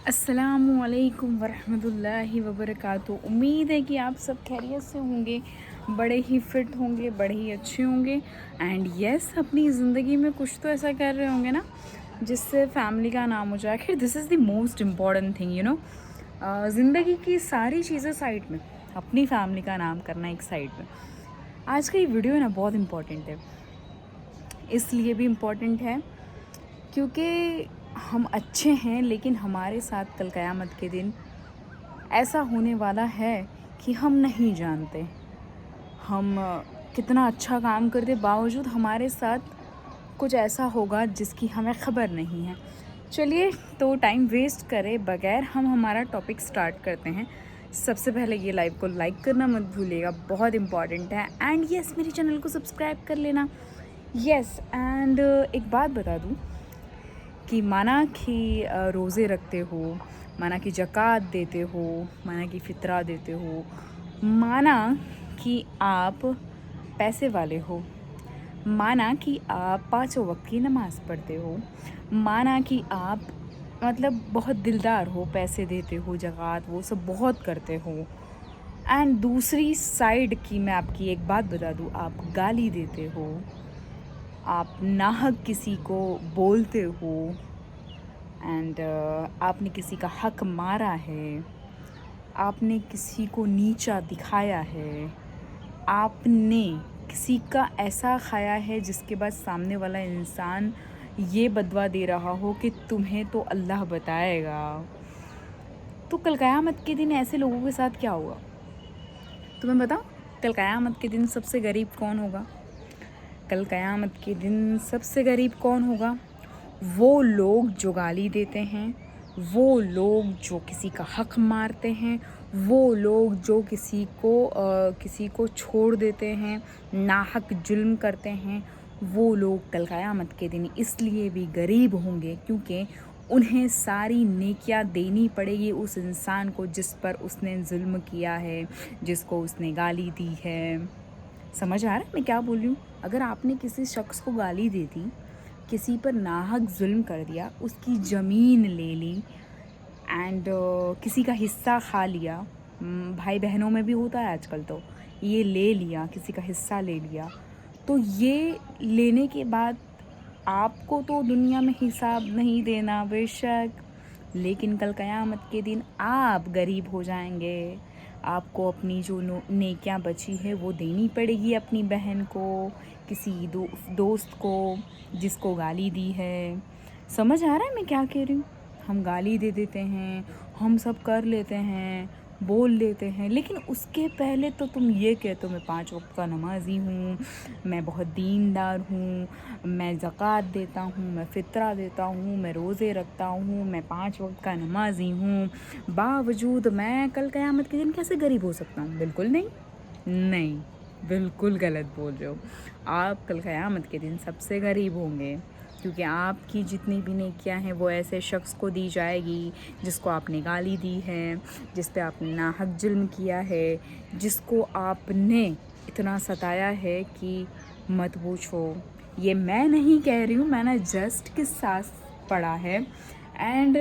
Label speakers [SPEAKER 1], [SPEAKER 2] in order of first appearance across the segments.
[SPEAKER 1] अस्सलामु अलैकुम वरहमतुल्लाहि वबरकातुहू। उम्मीद है कि आप सब खैरियत से होंगे, बड़े ही फ़िट होंगे, बड़े ही अच्छे होंगे एंड यस अपनी ज़िंदगी में कुछ तो ऐसा कर रहे होंगे ना जिससे फैमिली का नाम हो जाए। खैर this is the most important thing ज़िंदगी की सारी चीज़ें साइड में, अपनी फैमिली का नाम करना एक साइड में। आज का ये वीडियो ना बहुत इम्पॉर्टेंट है, इसलिए भी इम्पॉर्टेंट है क्योंकि हम अच्छे हैं लेकिन हमारे साथ कल क़यामत के दिन ऐसा होने वाला है कि हम नहीं जानते हम कितना अच्छा काम करते बावजूद हमारे साथ कुछ ऐसा होगा जिसकी हमें ख़बर नहीं है। चलिए तो टाइम वेस्ट करे बगैर हम हमारा टॉपिक स्टार्ट करते हैं। सबसे पहले ये लाइव को लाइक करना मत भूलिएगा, बहुत इम्पॉर्टेंट है एंड यस मेरे चैनल को सब्सक्राइब कर लेना। यस एंड एक बात बता दूँ कि माना कि रोज़े रखते हो, माना कि ज़कात देते हो, माना कि फ़ितरा देते हो, माना कि आप पैसे वाले हो, माना कि आप पाँचों वक्त की नमाज़ पढ़ते हो, माना कि आप मतलब बहुत दिलदार हो, पैसे देते हो, ज़कात वो सब बहुत करते हो एंड दूसरी साइड की मैं आपकी एक बात बता दूँ, आप गाली देते हो, आप नाहक किसी को बोलते हो एंड आपने किसी का हक मारा है, आपने किसी को नीचा दिखाया है, आपने किसी का ऐसा खाया है जिसके बाद सामने वाला इंसान ये बदवा दे रहा हो कि तुम्हें तो अल्लाह बताएगा, तो कल क़यामत के दिन ऐसे लोगों के साथ क्या होगा तुम्हें बताओ? कल क़यामत के दिन सबसे गरीब कौन होगा? कल क़यामत के दिन सबसे गरीब कौन होगा? वो लोग जो गाली देते हैं, वो लोग जो किसी का हक मारते हैं, वो लोग जो किसी को छोड़ देते हैं, नाहक जुल्म करते हैं, वो लोग कल क़यामत के दिन इसलिए भी गरीब होंगे क्योंकि उन्हें सारी नेकियां देनी पड़ेगी उस इंसान को जिस पर उसने जुल्म किया है, जिसको उसने गाली दी है। समझ आ रहा है मैं क्या बोल रही हूँ? अगर आपने किसी शख्स को गाली दे दी, किसी पर नाहक जुल्म कर दिया, उसकी ज़मीन ले ली एंड किसी का हिस्सा खा लिया, भाई बहनों में भी होता है आजकल, तो ये ले लिया, किसी का हिस्सा ले लिया, तो ये लेने के बाद आपको तो दुनिया में हिसाब नहीं देना बेशक, लेकिन कल क़यामत के दिन आप गरीब हो जाएंगे। आपको अपनी जो नेकियां बची है वो देनी पड़ेगी अपनी बहन को, किसी दोस्त को जिसको गाली दी है। समझ आ रहा है मैं क्या कह रही हूँ? हम गाली दे देते हैं, हम सब कर लेते हैं, बोल लेते हैं, लेकिन उसके पहले तो तुम ये कहते हो मैं 5 वक्त का नमाज़ी हूँ, मैं बहुत दीनदार हूँ, मैं ज़कात देता हूँ, मैं फ़ितरा देता हूँ, मैं रोज़े रखता हूँ, मैं 5 वक्त का नमाज़ी हूँ, बावजूद मैं कल क़यामत के दिन कैसे गरीब हो सकता हूँ? बिल्कुल नहीं, नहीं, बिल्कुल गलत बोल रहे हो। आप कल क़यामत के दिन सबसे गरीब होंगे क्योंकि आपकी जितनी भी नेकियां हैं वो ऐसे शख्स को दी जाएगी जिसको आपने गाली दी है, जिस पे आपने नाहक जुल्म किया है, जिसको आपने इतना सताया है कि मत पूछो। ये मैं नहीं कह रही हूँ, मैंने जस्ट किस्सा पढ़ा है एंड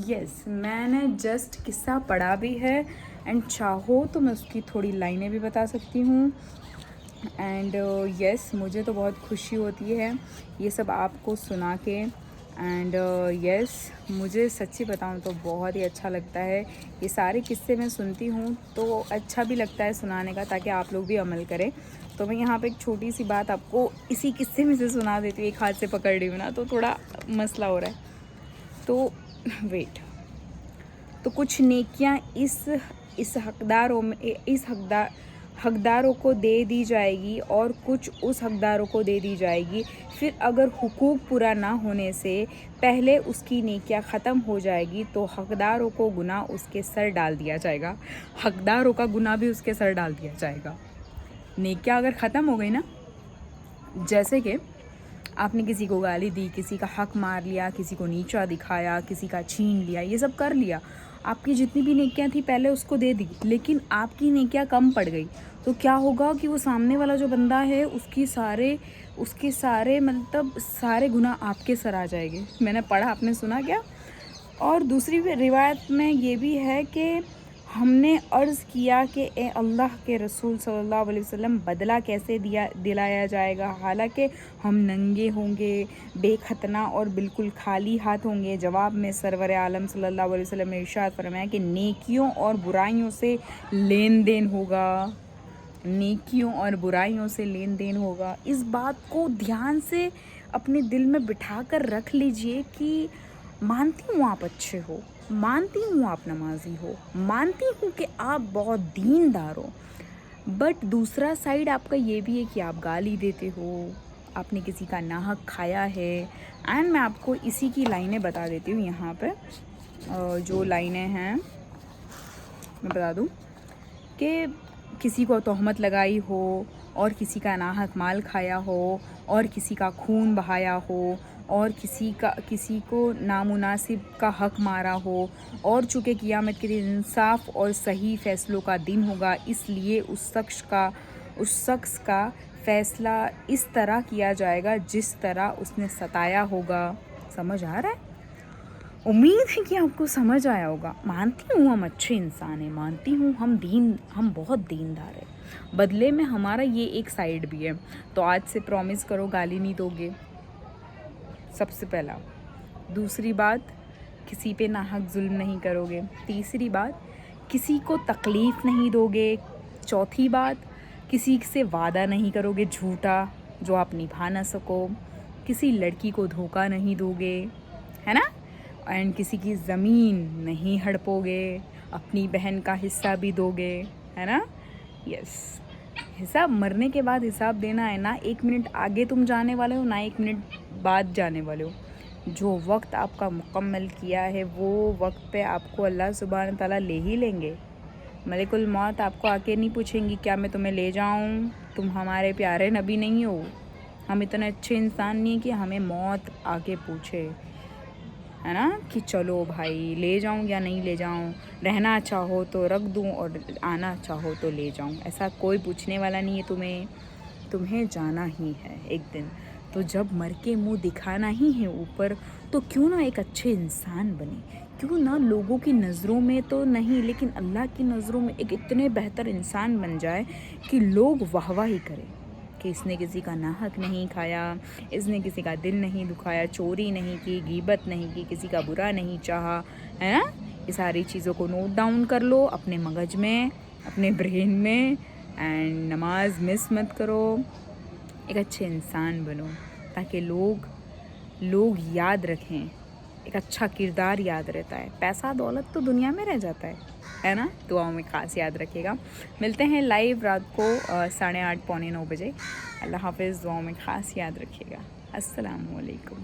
[SPEAKER 1] यस मैंने जस्ट किस्सा पढ़ा भी है एंड चाहो तो मैं उसकी थोड़ी लाइनें भी बता सकती हूँ एंड यस मुझे तो बहुत खुशी होती है ये सब आपको सुना के एंड यस मुझे सच्ची बताऊँ तो बहुत ही अच्छा लगता है। ये सारे किस्से मैं सुनती हूँ तो अच्छा भी लगता है सुनाने का, ताकि आप लोग भी अमल करें। तो मैं यहाँ पे एक छोटी सी बात आपको इसी किस्से में से सुना देती हूँ, एक हाथ से पकड़ रही हूँ ना तो थोड़ा मसला हो रहा है, तो वेट। तो कुछ नेकियां इस हकदारों को दे दी जाएगी और कुछ उस हकदारों को दे दी जाएगी। फिर अगर हुकूक पूरा ना होने से पहले उसकी नेकियां ख़त्म हो जाएगी तो हकदारों को गुनाह उसके सर डाल दिया जाएगा, हकदारों का गुनाह भी उसके सर डाल दिया जाएगा। नेकियां अगर ख़त्म हो गई ना, जैसे कि आपने किसी को गाली दी, किसी का हक मार लिया, किसी को नीचा दिखाया, किसी का छीन लिया, ये सब कर लिया, आपकी जितनी भी नेकियां थी पहले उसको दे दी, लेकिन आपकी नेकियां कम पड़ गई, तो क्या होगा कि वो सामने वाला जो बंदा है उसके सारे मतलब सारे गुनाह आपके सर आ जाएंगे। मैंने पढ़ा, आपने सुना क्या? اور دوسری روایت میں یہ بھی ہے کہ ہم نے عرض کیا کہ اے اللہ کے رسول صلی اللہ علیہ وسلم بدلہ کیسے دلایا جائے گا، حالانکہ ہم ننگے ہوں گے، بے ختنہ اور بالکل خالی ہاتھ ہوں گے۔ جواب میں سرور عالم صلی اللہ علیہ وسلم نے ارشاد فرمایا کہ نیکیوں اور برائیوں سے لین دین ہوگا، نیکیوں اور برائیوں سے لین دین ہوگا۔ اس بات کو دھیان سے اپنے دل میں بٹھا کر رکھ لیجئے کہ مانتی ہوں آپ اچھے ہو، مانتی ہوں آپ نمازی ہو، مانتی ہوں کہ آپ بہت دیندار ہو، بٹ دوسرا سائیڈ آپ کا یہ بھی ہے کہ آپ گالی دیتے ہو، آپ نے کسی کا ناحق کھایا ہے۔ اینڈ میں آپ کو اسی کی لائنیں بتا دیتی ہوں یہاں پہ، جو لائنیں ہیں میں بتا دوں کہ کسی کو تہمت لگائی ہو اور کسی کا ناحق مال کھایا ہو اور کسی کا خون بہایا ہو اور کسی کو نامناسب کا حق مارا ہو، اور چونکہ قیامت کے دن انصاف اور صحیح فیصلوں کا دن ہوگا، اس لیے اس شخص کا فیصلہ اس طرح کیا جائے گا جس طرح اس نے ستایا ہوگا۔ سمجھ آ رہا ہے؟ امید ہے کہ آپ کو سمجھ آیا ہوگا۔ مانتی ہوں ہم اچھے انسان ہیں، مانتی ہوں ہم بہت دیندار ہیں، بدلے میں ہمارا یہ ایک سائیڈ بھی ہے۔ تو آج سے پرومس کرو گالی نہیں دو گے، سب سے پہلا۔ دوسری بات، کسی پہ ناحق ظلم نہیں کرو گے۔ تیسری بات، کسی کو تکلیف نہیں دو گے۔ چوتھی بات، کسی سے وعدہ نہیں کرو گے جھوٹا جو آپ نبھا نہ سکو۔ کسی لڑکی کو دھوکہ نہیں دو گے، ہے نا؟ اینڈ کسی کی زمین نہیں ہڑپو گے، اپنی بہن کا حصہ بھی دو گے، ہے نا؟ یس، حساب مرنے کے بعد حساب دینا ہے، نہ 1 منٹ آگے تم جانے والے ہو، نہ 1 منٹ بعد جانے والے ہو۔ جو وقت آپ کا مکمل کیا ہے وہ وقت پہ آپ کو اللہ سبحانہ تعالیٰ لے ہی لیں گے۔ ملک الموت آپ کو آ کے نہیں پوچھیں گی کیا میں تمہیں لے جاؤں، تم ہمارے پیارے نبی نہیں ہو، ہم اتنے اچھے انسان نہیں کہ ہمیں موت آ کے پوچھے، ہے نا، کہ چلو بھائی لے جاؤں یا نہیں لے جاؤں، رہنا چاہو تو رکھ دوں اور آنا چاہو تو لے جاؤں۔ ایسا کوئی پوچھنے والا نہیں ہے، تمہیں جانا ہی ہے ایک دن۔ تو جب مر کے منہ دکھانا ہی ہے اوپر، تو کیوں نہ ایک اچھے انسان بنے، کیوں نہ لوگوں کی نظروں میں تو نہیں لیکن اللہ کی نظروں میں ایک اتنے بہتر انسان بن جائے کہ لوگ واہ واہی کریں کہ اس نے کسی کا ناحق نہیں کھایا، اس نے کسی کا دل نہیں دکھایا، چوری نہیں کی، غیبت نہیں کی، کسی کا برا نہیں چاہا، ہے نا؟ یہ ساری چیزوں کو نوٹ ڈاؤن کر لو اپنے مغز میں، اپنے برین میں، اینڈ نماز مس مت کرو، ایک اچھے انسان بنو تاکہ لوگ یاد رکھیں۔ ایک اچھا کردار یاد رہتا ہے، پیسہ دولت تو دنیا میں رہ جاتا ہے نا؟ دعاؤں میں خاص یاد رکھے گا۔ ملتے ہیں لائیو رات کو 8:30 پونے 9 بجے۔ اللہ حافظ، دعاؤں میں خاص یاد رکھیے گا۔ السلام علیکم۔